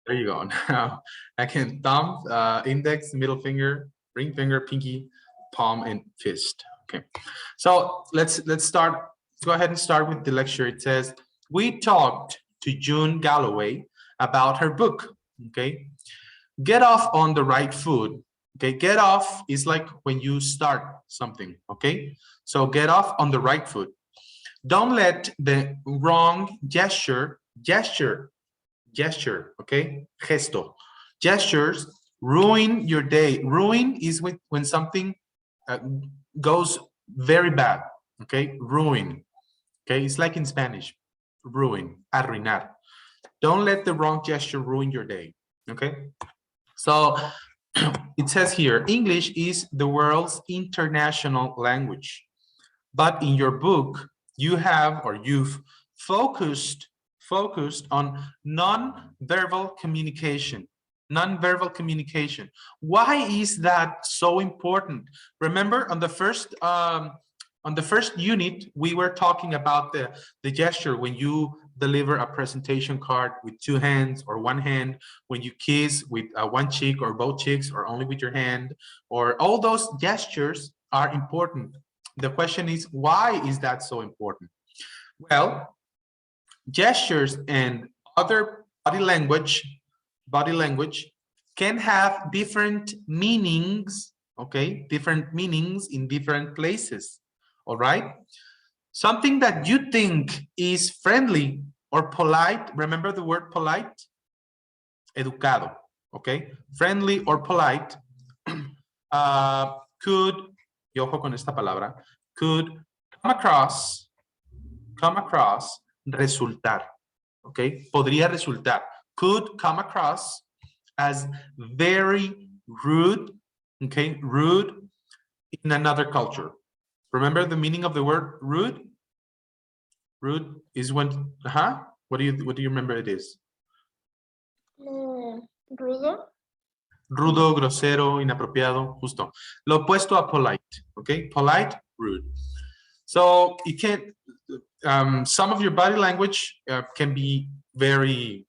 There you go. Now I can thumb, index, middle finger, ring finger, pinky, palm, and fist. Okay. So let's start. Let's go ahead and start with the lecture. It says we talked to June Galloway about her book. Okay. Get off on the right foot. Okay. Get off is like when you start something. Okay. So get off on the right foot. Don't let the wrong gesture, okay? Gesto. Gestures ruin your day. Ruin is when something goes very bad, okay? Ruin, okay? It's like in Spanish, ruin, arruinar. Don't let the wrong gesture ruin your day, okay? So it says here, English is the world's international language. But in your book, you've focused on non-verbal communication. Non-verbal communication. Why is that so important? Remember on the first unit, we were talking about the gesture when you deliver a presentation card with two hands or one hand, when you kiss with one cheek or both cheeks or only with your hand, or all those gestures are important. The question is, why is that so important? Well, gestures and other body language can have different meanings, okay? Different meanings in different places, all right? Something that you think is friendly or polite, remember the word polite? Educado, okay? Friendly or polite could, y ojo con esta palabra, could come across, resultar, okay? Podría resultar, could come across as very rude, okay? Rude in another culture. Remember the meaning of the word rude? Rude is when, what do you remember it is? Rudo. Rudo, grosero, inapropiado, justo. Lo opuesto a polite, okay? Polite, rude. So it can, some of your body language can be very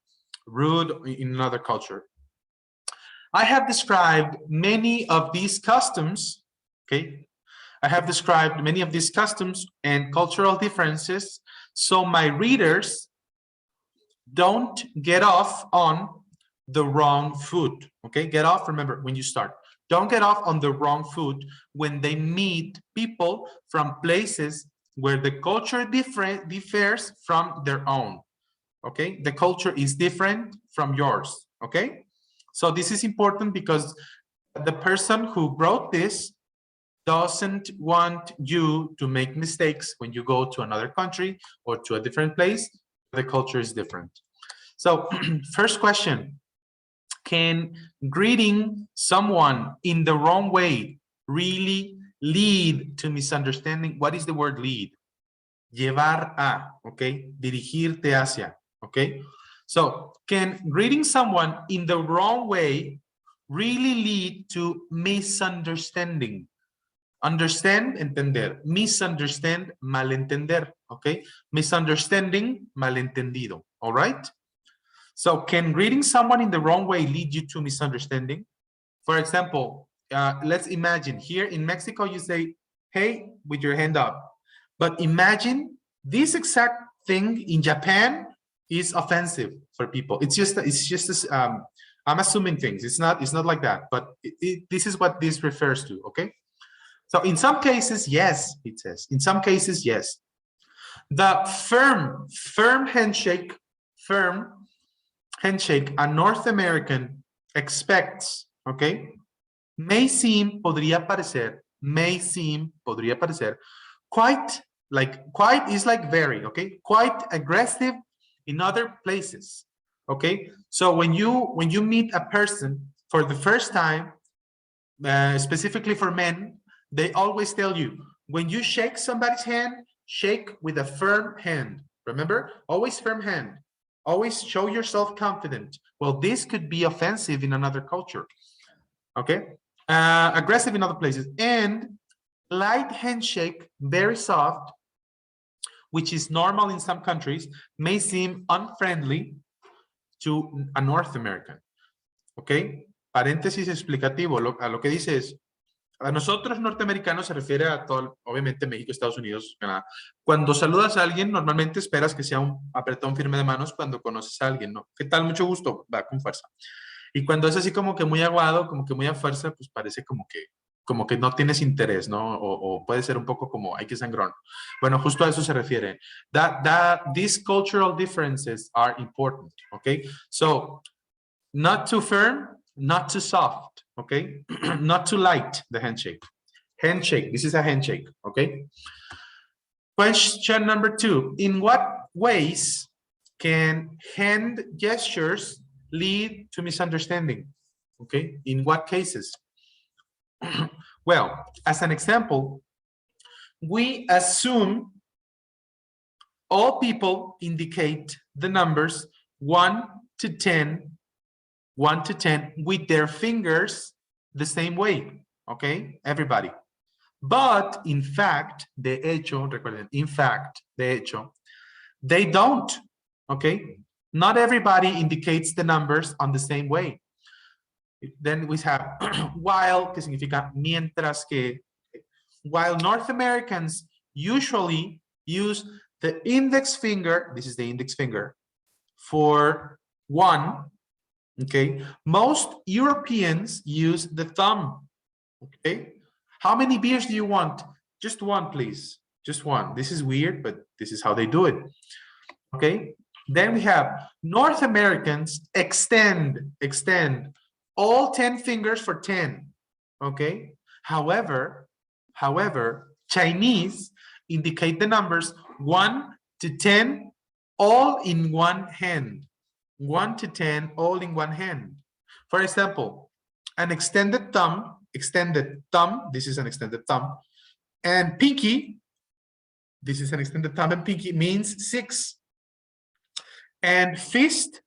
rude in another culture. I have described many of these customs, okay? I have described many of these customs and cultural differences, so my readers don't get off on the wrong foot, okay? Get off, remember, when you start. Don't get off on the wrong foot when they meet people from places where the culture differs from their own, okay? The culture is different from yours, okay? So this is important because the person who wrote this doesn't want you to make mistakes when you go to another country or to a different place. The culture is different. So first question, can greeting someone in the wrong way really lead to misunderstanding? What is the word lead? Llevar a, okay? Dirigirte hacia, okay? So can greeting someone in the wrong way really lead to misunderstanding? Understand, entender. Misunderstand, malentender, okay? Misunderstanding, malentendido, all right? So can greeting someone in the wrong way lead you to misunderstanding? For example, let's imagine here in Mexico, you say, hey, with your hand up. But imagine this exact thing in Japan is offensive for people. It's just I'm assuming things. It's not like that, but this is what this refers to, okay? So in some cases, yes, it says. In some cases, yes. The firm handshake, a North American expects, okay, may seem, podría parecer, quite is like very, okay, quite aggressive in other places, okay? So when you meet a person for the first time, specifically for men, they always tell you, when you shake somebody's hand, shake with a firm hand. Remember, always firm hand. Always show yourself confident. Well, this could be offensive in another culture, okay? Aggressive in other places. And light handshake, very soft, which is normal in some countries, may seem unfriendly to a North American. ¿Ok? Paréntesis explicativo, a lo que dice es, a nosotros norteamericanos se refiere a todo, obviamente México, Estados Unidos, Canadá. Cuando saludas a alguien, normalmente esperas que sea un apretón firme de manos cuando conoces a alguien, ¿no? ¿Qué tal? Mucho gusto, va con fuerza. Y cuando es así como que muy aguado, como que muy a fuerza, pues parece como que no tienes interés, ¿no? O puede ser un poco como, hay que sangrón. Bueno, justo a eso se refiere. These cultural differences are important, okay? So, not too firm, not too soft, okay? Not too light, the handshake. Handshake, this is a handshake, okay? Question number 2. In what ways can hand gestures lead to misunderstanding? Okay, in what cases? Well, as an example, we assume all people indicate the numbers 1 to 10, 1 to 10 with their fingers the same way, okay, everybody. But in fact, de hecho, recuerden, in fact, de hecho, they don't, okay? Not everybody indicates the numbers on the same way. Then we have while, que significa mientras que, while North Americans usually use the index finger, this is the index finger, for 1, okay? Most Europeans use the thumb, okay? How many beers do you want? Just one, please. Just one. This is weird, but this is how they do it. Okay. Then we have North Americans extend all 10 fingers for 10. Okay. However, Chinese indicate the numbers 1 to 10 all in one hand. 1 to 10 all in one hand. For example, an extended thumb, this is an extended thumb, and pinky, this is an extended thumb and pinky, means 6. And fist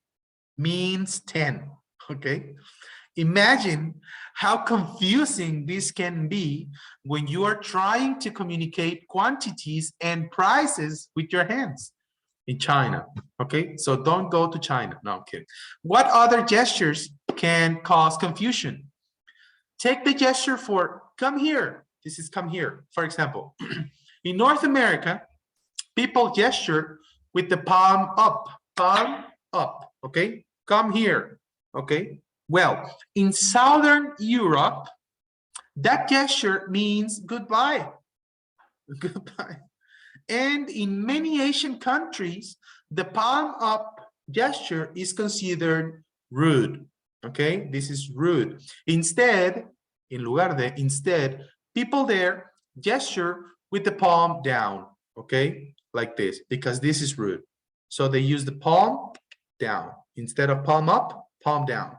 means 10, okay? Imagine how confusing this can be when you are trying to communicate quantities and prices with your hands in China, okay? So don't go to China, no, I'm kidding. What other gestures can cause confusion? Take the gesture for come here. This is come here, for example. In North America, people gesture with the palm up, okay? Come here, okay? Well, in Southern Europe, that gesture means goodbye, goodbye. And in many Asian countries, the palm up gesture is considered rude, okay? This is rude. Instead, en lugar de, instead, people there gesture with the palm down, okay? Like this, because this is rude. So they use the palm down. Instead of palm up, palm down,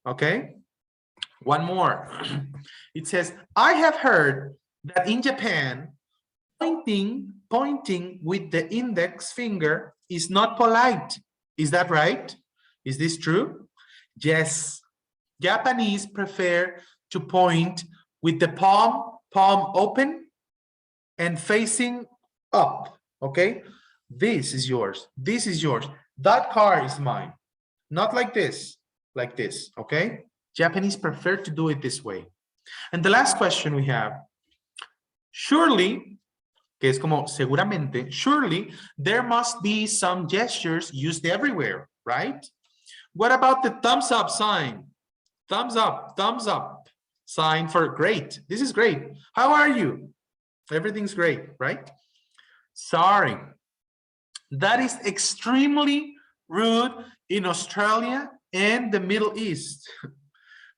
okay? One more. It says, I have heard that in Japan, pointing with the index finger is not polite. Is that right? Is this true? Yes. Japanese prefer to point with the palm open and facing up, okay? This is yours. This is yours. That car is mine. Not like this, okay? Japanese prefer to do it this way. And the last question we have, surely, que es como seguramente, surely there must be some gestures used everywhere, right? What about the thumbs up sign? Thumbs up sign for great. This is great. How are you? Everything's great, right? Sorry. That is extremely rude in Australia and the Middle East.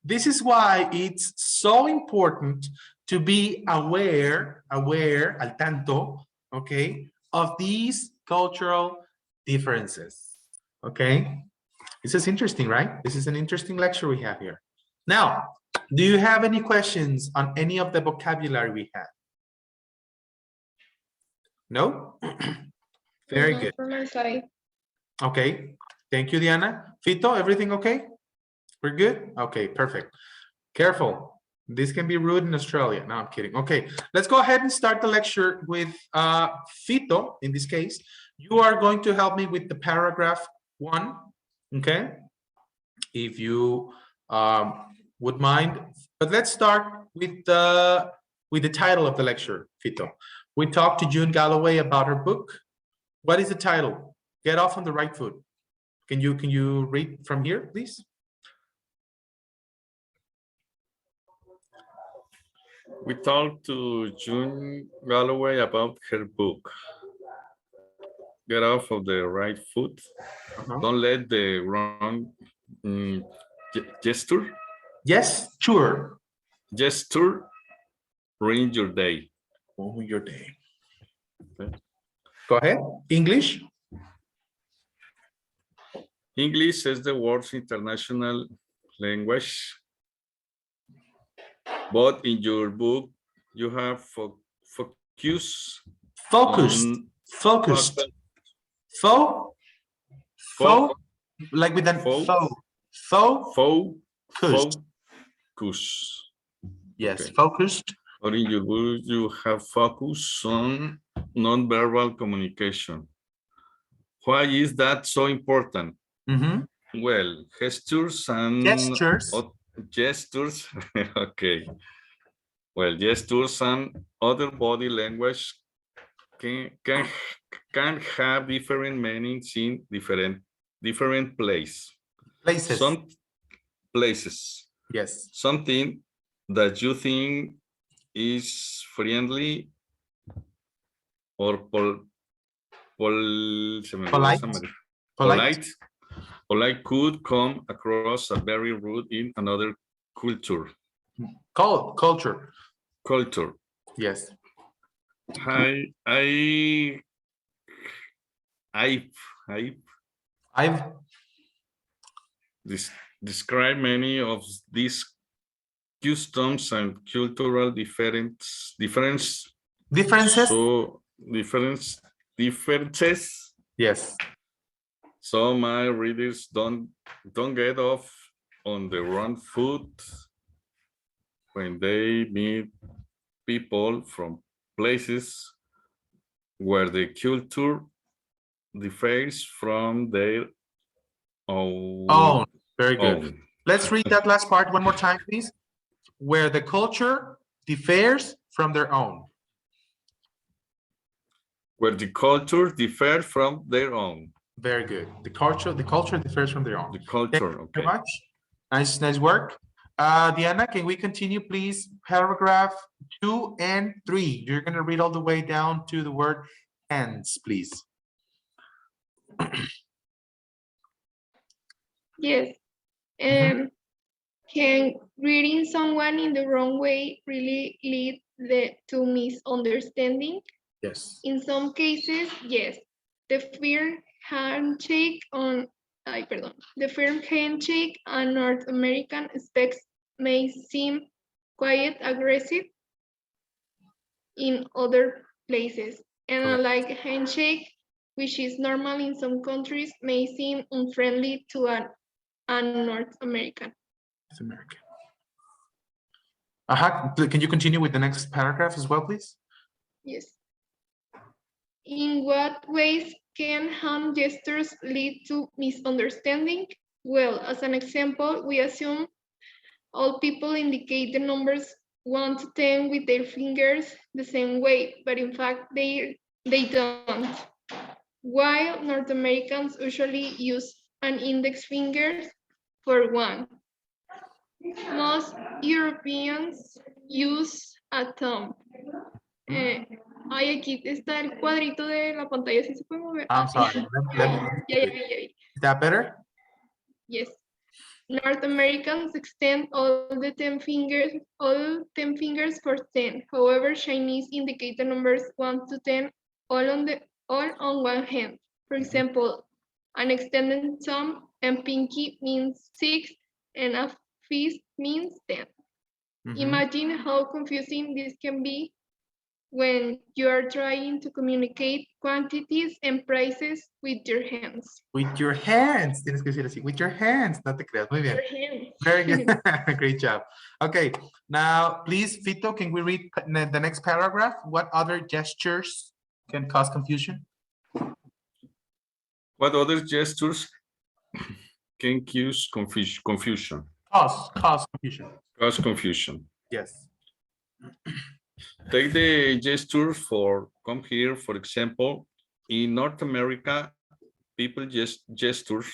This is why it's so important to be aware, al tanto, okay, of these cultural differences, okay? This is interesting, right? This is an interesting lecture we have here. Now, do you have any questions on any of the vocabulary we have? No? Very good. From my side. Okay, thank you, Diana. Fito, everything okay? We're good? Okay, perfect. Careful. This can be rude in Australia. No, I'm kidding. Okay, let's go ahead and start the lecture with Fito, in this case. You are going to help me with the paragraph 1, okay? if you would mind. But let's start with the title of the lecture, Fito. We talked to June Galloway about her book. What is the title? Get Off on the Right Foot. Can you read from here, please? We talked to June Galloway about her book. Get off of the right foot. Don't let the wrong gesture. Yes, sure. Gesture ruin your day. Ruin your day. Okay. Go ahead. English. English is the world's international language. But in your book, you have focused. Like with an focus. Yes, okay. Focused. Or in your book, you have focus on non-verbal communication. Why is that so important? Well, gestures and gestures. Okay. Well, gestures and other body language can have different meanings in different places. Some places. Yes. Something that you think is friendly or polite could come across as very rude in another culture. Culture. Yes. I've described many of these customs and cultural differences. So differences. Yes. So my readers don't get off on the wrong foot when they meet people from places where the culture differs from their own. Oh, very good. Let's read that last part one more time, please. Where the culture differs from their own. Where the culture differs from their own. Very good. The culture differs from their own. The culture, okay. Very much. Nice work. Diana, can we continue, please? Paragraph 2 and 3. You're going to read all the way down to the word hands, please. Yes. Can greeting someone in the wrong way really lead to misunderstanding? Yes. In some cases, yes. The firm handshake on North American specs may seem quite aggressive in other places, and a like handshake, which is normal in some countries, may seem unfriendly to a North American. Can you continue with the next paragraph as well, please? Yes. In what ways can hand gestures lead to misunderstanding? Well, as an example, we assume all people indicate the numbers 1 to 10 with their fingers the same way, but in fact they don't. While North Americans usually use an index finger for 1. Most Europeans use a thumb. Aquí está el cuadrito de la pantalla, ¿sí se puede mover? I'm sorry. Is that better? Yes. North Americans extend all 10 fingers for 10. However, Chinese indicate the numbers 1 to 10 all on one hand. For example, an extended thumb and pinky means 6 and a fist means 10. Imagine how confusing this can be when you are trying to communicate quantities and prices with your hands. With your hands. Tienes que decir así. With your hands. No te creas. Muy bien. Very good. Great job. Okay. Now, please, Fito, can we read the next paragraph? What other gestures can cause confusion? What other gestures can cause confusion. Cause confusion. Cause confusion. Yes. Take the gesture for come here, for example. In North America, people just gestures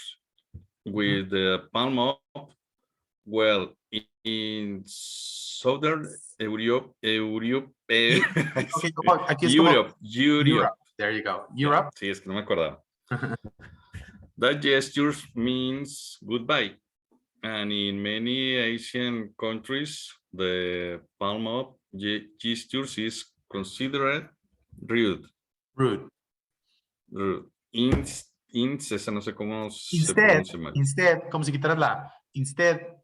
with the palm up. Well, in Southern Europe, Okay, aquí es como Europe. There you go. Europe. Sí, es que no me acordaba. That gesture means goodbye. And in many Asian countries, the palm up gestures is considered rude. Rude. Esa no sé cómo se pronuncia mal. Instead, como si quitaras la instead.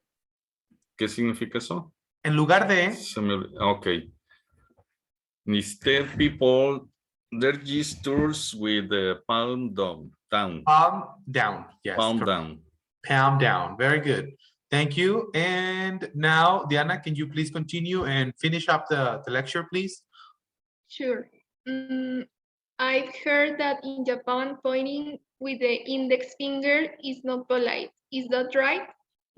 ¿Qué significa eso? En lugar de. Ok. Instead, people, their gestures with the palm down. Palm down. Yes. Palm correct. down. Palm down. Very good. Thank you. And now, Diana, can you please continue and finish up the lecture, please? Sure. I've heard that in Japan, pointing with the index finger is not polite. Is that right?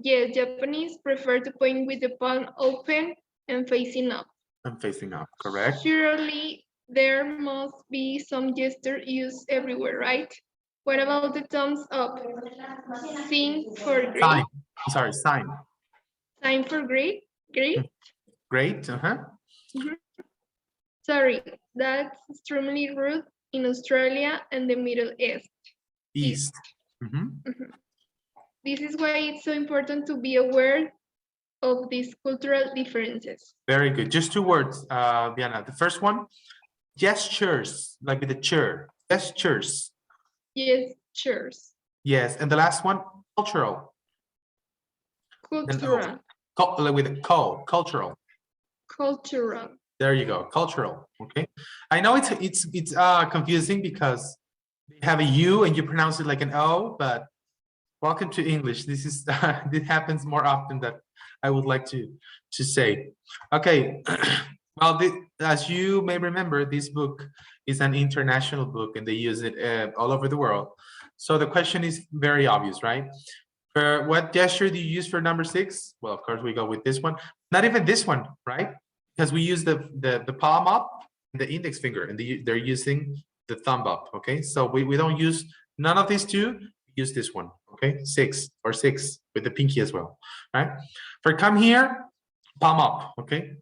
Yes, Japanese prefer to point with the palm open and facing up. And facing up, correct? Surely there must be some gesture used everywhere, right? What about the thumbs up? Sign for great. Sign. I'm sorry, sign. Sign for great? Great? Great, Sorry, that's extremely rude in Australia and the Middle East. East. This is why it's so important to be aware of these cultural differences. Very good. Just 2 words, Diana. The first one, gestures, like with the chair. Gestures. Gestures. Yes, and the last one, cultural. Cultural. With a cultural. Cultural. There you go, cultural. Okay. I know it's confusing because they have a U and you pronounce it like an O, but welcome to English. This is this happens more often than I would like to say. Okay. Well, as you may remember, this book is an international book and they use it all over the world. So the question is very obvious, right? For what gesture do you use for number 6? Well, of course we go with this one. Not even this one, right? Because we use the palm up and the index finger, and they're using the thumb up. Okay, so we don't use none of these 2. We use this one. Okay, 6 with the pinky as well, right? For come here, palm up. Okay,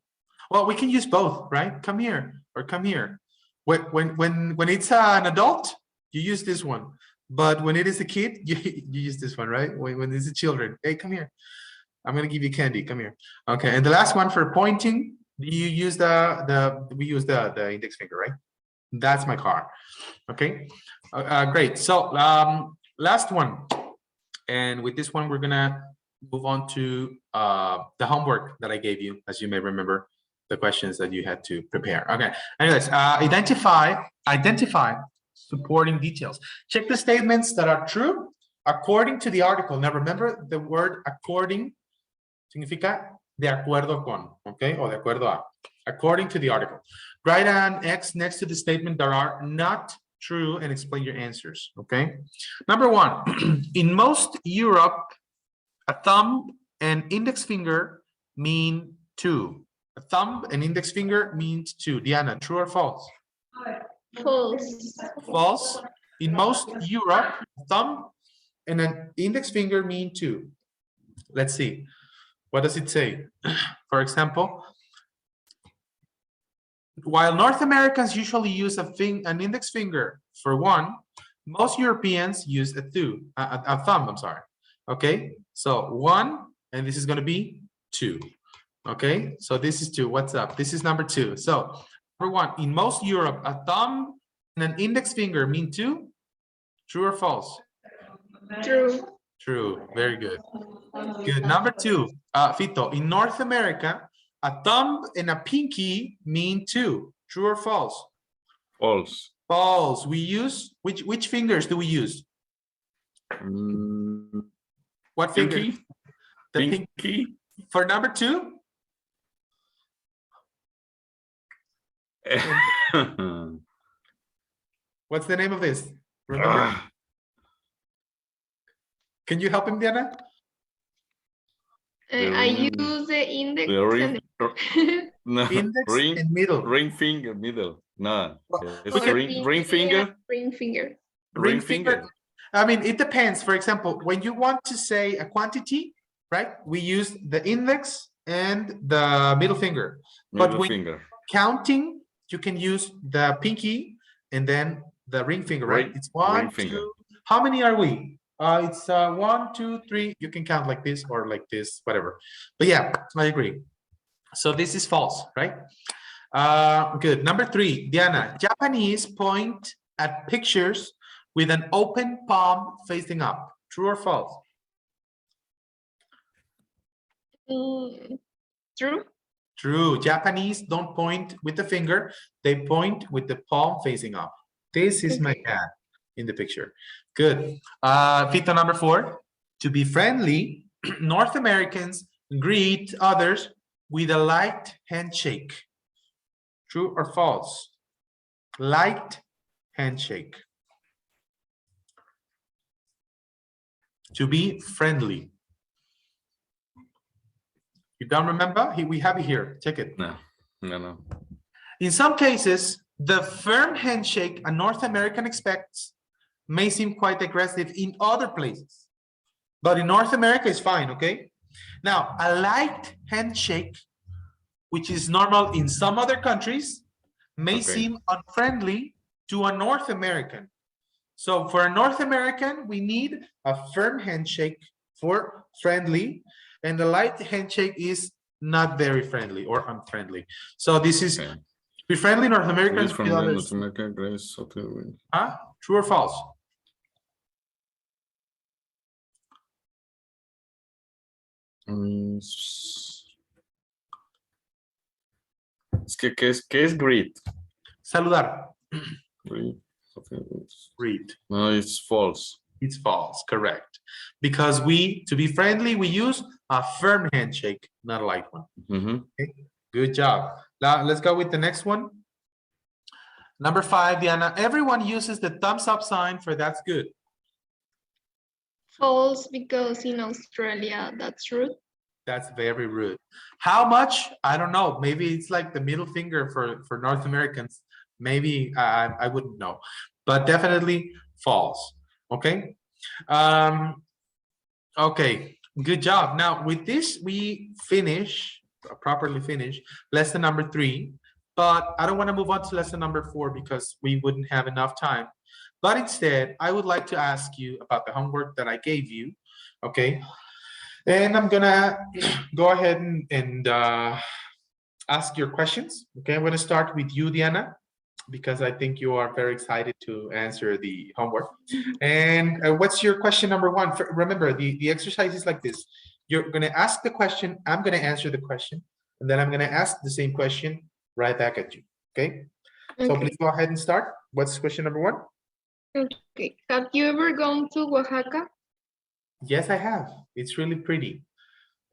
well we can use both, right? Come here or come here. When it's an adult, you use this one, but when it is a kid, you use this one, right? When it's a children, hey, come here. I'm gonna give you candy. Come here. Okay, and the last one for pointing. You use we use the index finger, right? That's my car. Okay, great. So last one, and with this one we're gonna move on to the homework that I gave you, as you may remember, the questions that you had to prepare. Okay. Anyways, identify supporting details. Check the statements that are true according to the article. Now remember the word according significa de acuerdo con, okay, o de acuerdo a, according to the article. Write an X next to the statement that are not true and explain your answers, okay? Number 1, in most Europe, a thumb and index finger mean 2. A thumb and index finger means 2. Diana, true or false? False. False. In most Europe, a thumb and an index finger mean 2. Let's see. What does it say? For example, while North Americans usually use an index finger for 1, most Europeans use a thumb, I'm sorry. Okay, so 1, and this is going to be 2. Okay, so this is 2. What's up? This is number 2. So number 1, in most Europe, a thumb and an index finger mean 2. True or false? True. True. Very good. Good. Number 2, Fito, in North America, a thumb and a pinky mean 2. True or false? False. False. We use which fingers do we use? What finger? Pinky. The pinky. For number 2? What's the name of this? Remember? Can you help him, Diana? I use the index The and no, Index and middle. ring finger, middle. No, it's we can- ring finger. ring finger. Ring finger. I mean, it depends. For example, when you want to say a quantity, right? We use the index and the middle finger. But Middle when finger. counting, you can use the pinky and then the ring finger, right? It's one, ring finger. two. How many are we? It's 1, 2, 3. You can count like this or like this, whatever. But yeah, I agree. So this is false, right? Good. Number 3, Diana. Japanese point at pictures with an open palm facing up. True or false? True. True. Japanese don't point with the finger. They point with the palm facing up. This is my dad in the picture. Good. Fito number 4. To be friendly, North Americans greet others with a light handshake. True or false? Light handshake. To be friendly. You don't remember? We have it here. Check it. No. In some cases, the firm handshake a North American expects may seem quite aggressive in other places. But in North America, it's fine, okay? Now, a light handshake, which is normal in some other countries, may seem unfriendly to a North American. So for a North American, we need a firm handshake for friendly, and the light handshake is not very friendly or unfriendly. So this is be friendly North Americans. North American grace. Huh? True or false? Es que, ¿qué es greet? Saludar. Greet. No, it's false. It's false, correct. Because to be friendly, we use a firm handshake, not a light one. Okay? Good job. Now, let's go with the next one. Number 5, Diana. Everyone uses the thumbs up sign for that's good. False, because in Australia, that's rude. That's very rude. How much? I don't know. Maybe it's like the middle finger for North Americans. Maybe I wouldn't know, but definitely false. Okay. Okay. Good job. Now with this, we properly finish lesson number 3, but I don't want to move on to lesson number 4 because we wouldn't have enough time. But instead, I would like to ask you about the homework that I gave you. Okay. And I'm gonna go ahead and ask your questions. Okay, I'm gonna start with you, Diana, because I think you are very excited to answer the homework. And what's your question number 1? Remember, the exercise is like this. You're gonna ask the question, I'm gonna answer the question, and then I'm gonna ask the same question right back at you, okay? So please go ahead and start. What's question number 1? Okay, have you ever gone to Oaxaca? Yes, I have. It's really pretty.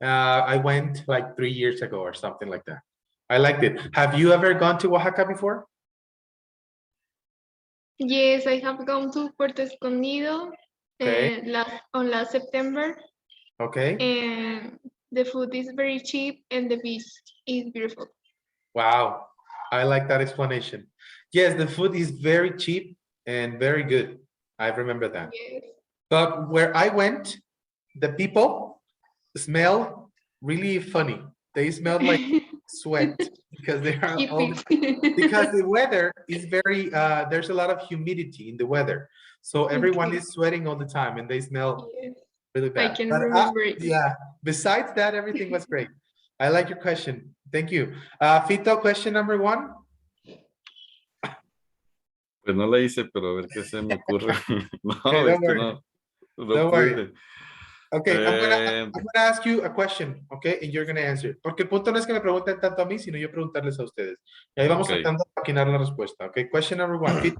I went like 3 years ago or something like that. I liked it. Have you ever gone to Oaxaca before? Yes, I have gone to Puerto Escondido on last September. Okay. And the food is very cheap and the beach is beautiful. Wow. I like that explanation. Yes, the food is very cheap and very good. I remember that. Yes. But where I went, the people smell really funny. They smell like sweat because they are because the weather is very there's a lot of humidity in the weather, so everyone is sweating all the time and they smell really bad. I can remember it. Yeah, besides that, everything was great. I like your question. Thank you. Fito, question number 1. Pues no la hice, pero a ver qué se me ocurre. No, Okay, es que no don't worry. pude. Okay, I'm gonna ask you a question, okay, and you're gonna answer. Porque el punto no es que me pregunten tanto a mí, sino yo preguntarles a ustedes. Y ahí vamos tratando de maquinar la respuesta. Okay, question number 1.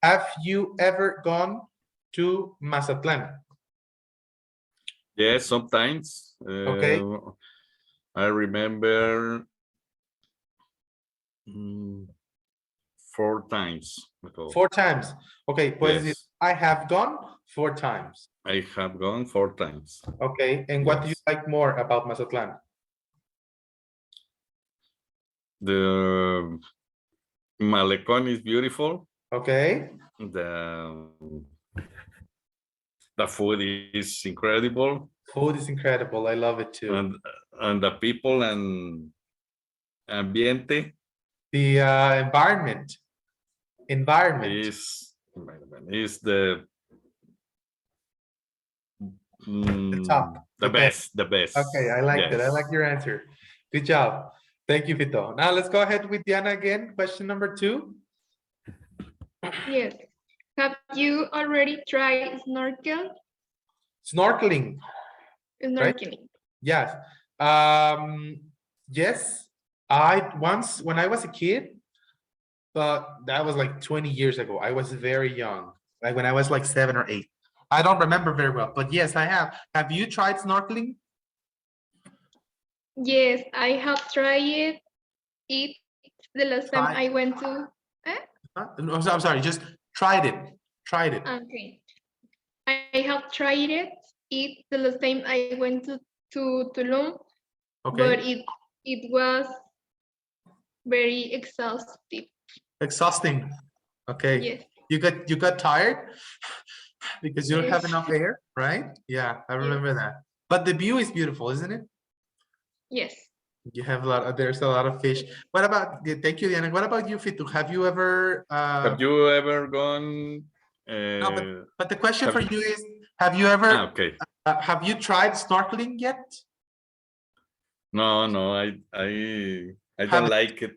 Have you ever gone to Mazatlán? Yes, sometimes. Okay. I remember 4 times. 4 times. Okay, pues Yes. I have gone 4 times. I have gone 4 times. Okay, and what do you Yes. like more about Mazatlan? The Malecón is beautiful. Okay, The food is incredible, food is incredible. I love it too. and the people and ambiente The environment. is the top, the the best. best, the best. Okay, I like that. I Yes. like your answer. Good job. Thank you, Vito. Now let's go ahead with Diana again. Question number 2. Yes. Have you already tried Snorkeling, right? snorkeling? Yes. Yes. Once when I was a kid, but that was like 20 years ago. I was very young, like when I was like 7 or 8. I don't remember very well, but yes, I have. Have you tried snorkeling? Yes, I have tried it the last time Tried. I went to. No, I'm sorry, just tried it. Tried it. Okay. I have tried it the last time I went to Tulum, but Okay. it was very exhausting. Exhausting. Okay. Yes. You got tired because you don't have Yes. enough air, right? Yeah, I remember that. But the view is beautiful, isn't it? Yes. You have there's a lot of fish. What about, thank you, Diana. What about you, Fitu? Have you ever Have you ever gone? no, but the question for have- you is, have you ever Okay. have you tried snorkeling yet? No, I don't like it.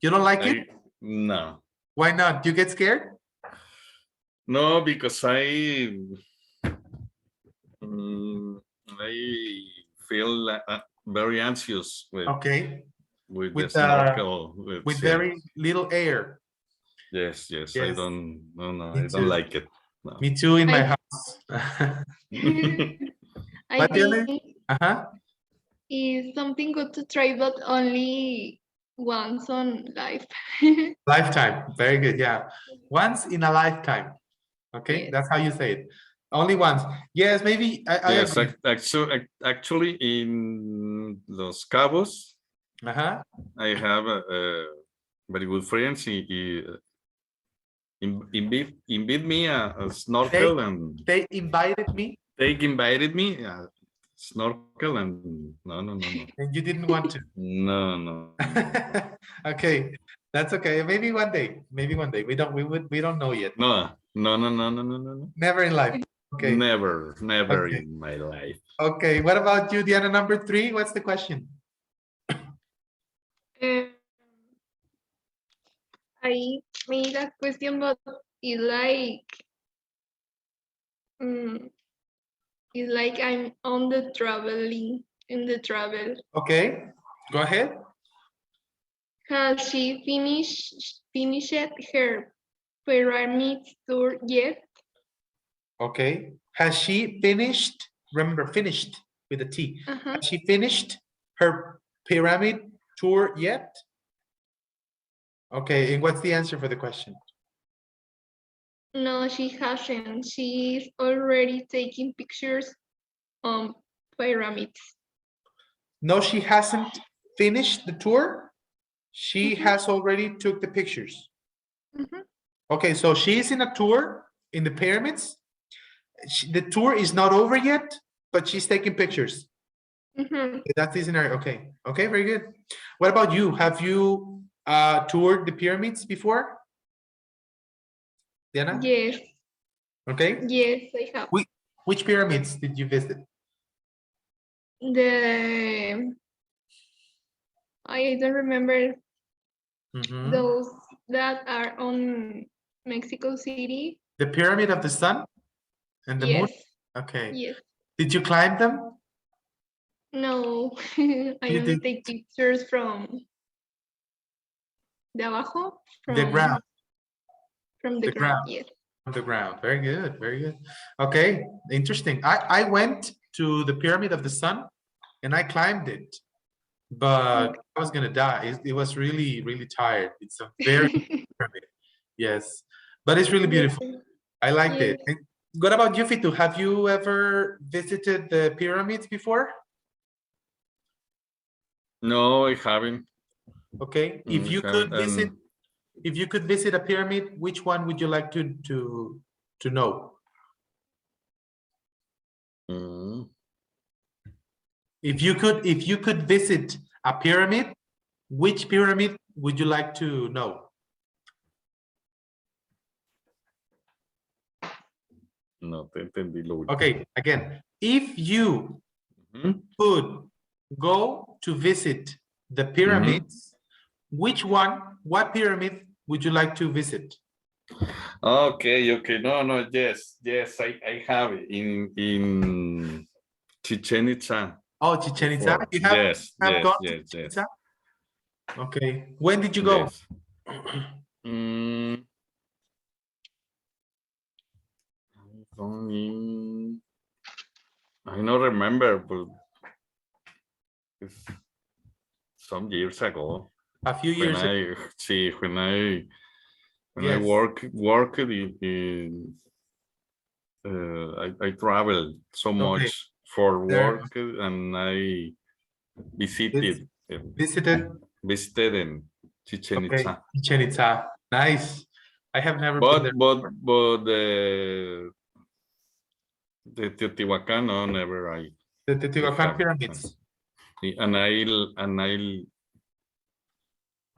You don't like it? No, Why not? You get scared? no, because I feel very anxious Okay. with the With snorkel. with very little air. Yes, I Yes. don't. No, Me I don't too. like it. No. Me too in my I- house. I But think uh-huh. it's something good to try, but only once on life. Lifetime. Very good. Yeah. Once in a lifetime. Okay. Yes. That's how you say it. Only once. Yes, maybe I Yes, agree. actually, in Los Cabos, Uh-huh. I have very good friends. He invite me a snorkel, and They invited me they invited me a snorkel, and no. and you didn't want to. No. Okay. That's okay. Maybe one day. Maybe one day. We don't know yet. No. Never in life. Okay. Never Okay. in my life. Okay. What about you, Diana, number 3? What's the question? I made a question, but it's mm, like I'm on the traveling in the travel. Okay. Go ahead. Has she finished her pyramid tour yet? Okay. Has she finished? Remember, finished with a T. Uh-huh. Has she finished her pyramid tour yet? Okay. And what's the answer for the question? No, she hasn't. She's already taking pictures on pyramids. No, she hasn't finished the tour. She Mhm. has already took the pictures. Mhm. Okay, so she's in a tour in the pyramids. The tour is not over yet, but she's taking pictures. Mhm. That's the scenario. Okay. Okay, very good. What about you? Have you toured the pyramids before? Diana? Yes, Okay. yes, I have. Which pyramids did you visit? I don't remember Mhm. those that are on Mexico City. The pyramid of the sun and the moon? Yes, Okay. yes. Did you climb them? No, I You only did take pictures from de abajo, the ground. from the The ground. ground. Yes. On the ground. Very good. Very good. Okay. Interesting. I went to the pyramid of the sun and I climbed it, but I was gonna die. It was really, really tired. It's a very pyramid. Yes, but it's really beautiful. I liked it. Yes. And What about you, Fitu? Have you ever visited the pyramids before? No, I haven't. Okay, if you could visit a pyramid, which one would you like to know? Mm, If you could visit a pyramid, which pyramid would you like to know? no te entendí lo último. Okay, again, if you Ujú. could go to visit the pyramids, what pyramid would you like to visit? Okay. No, yes, I have it in Chichen Itza. Oh, Chichen Itza. Before. You have Yes, gone to yes. Chichen Itza? Okay. When did you go? Yes. Mm, I don't remember, but it's some years ago. A few years ago. When I Yes. worked in I traveled so much for There. work, and I visited in Chichen Okay. Itza. Chichen Itza. Nice. I have never been there. But the Teotihuacan, no, never. The Teotihuacan have- pyramids. and I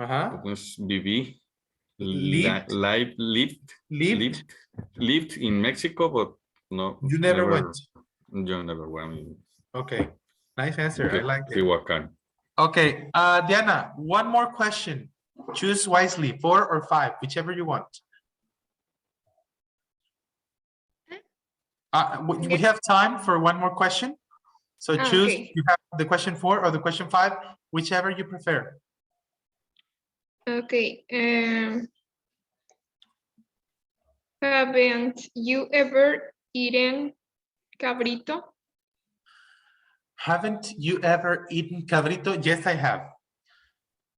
Uh-huh. viví, Lived? lived in Mexico, but no, You never went. You never went. Okay. Nice answer. I like it. Teotihuacan. Okay. Diana, one more question. Choose wisely, 4 or 5, whichever you want. We have time for one more question. So choose, Okay. you have the question 4 or the question 5, whichever you prefer. Okay. Haven't you ever eaten cabrito? Haven't you ever eaten cabrito? Yes, I have.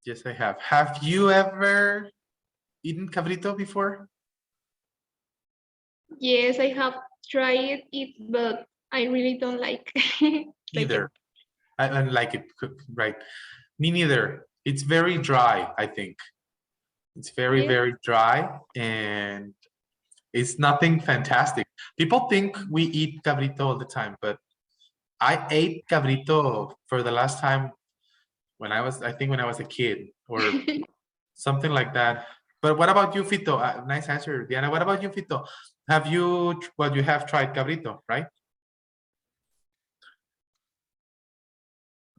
Yes, I have. Have you ever eaten cabrito before? Yes, I have tried it, but I really don't like. Either. I don't like it, right? Me neither. It's very dry, I think. It's very, Yeah. very dry, and it's nothing fantastic. People think we eat cabrito all the time, but I ate cabrito for the last time when I was a kid or something like that. But what about you, Fito? Nice answer, Diana. What about you, Fito? Have you, well, you have tried cabrito, right?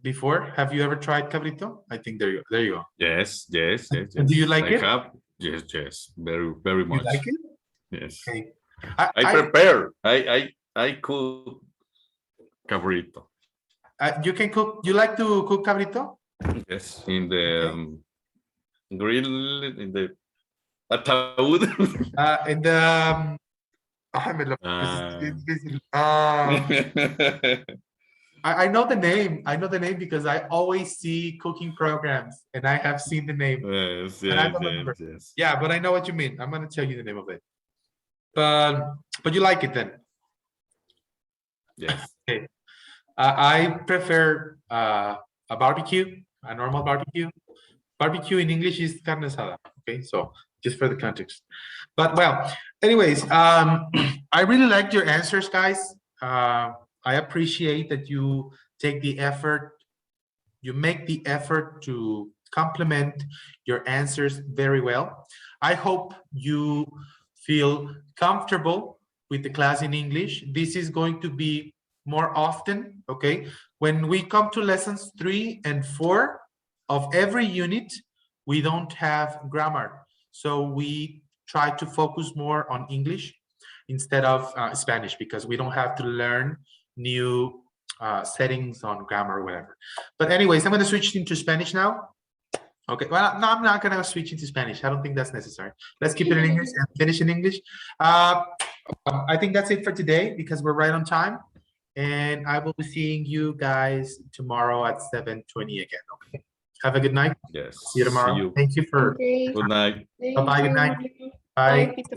Before, have you ever tried cabrito? I think there you go. Yes. And do you like it? I have. Yes, very much. You like it? Yes. Okay. I prepare. I cook cabrito. You can cook. You like to cook cabrito? Yes, in the grill, in the ataúd. In the I know the name. I know the name because I always see cooking programs, and I have seen the name. Yes. Yeah, but I know what you mean. I'm gonna tell you the name of it. But you like it then? Yes. Okay. I prefer a barbecue, a normal barbecue. Barbecue in English is carne asada. Okay, so just for the context. But well, anyways, I really liked your answers, guys. I appreciate that you take the effort, you make the effort to complement your answers very well. I hope you feel comfortable with the class in English. This is going to be more often, okay? When we come to lessons 3 and 4 of every unit, we don't have grammar. So we try to focus more on English instead of Spanish, because we don't have to learn new settings on grammar or whatever. But anyways, I'm going to switch into Spanish now. Okay, well, no, I'm not going to switch into Spanish. I don't think that's necessary. Let's keep it in English and finish in English. I think that's it for today because we're right on time. And I will be seeing you guys tomorrow at 7:20 again. Okay. Have a good night. Yes. See you tomorrow. Thank you for. Okay. Good night. Thank Bye-bye. Good night. you. Bye. Bye, Peter.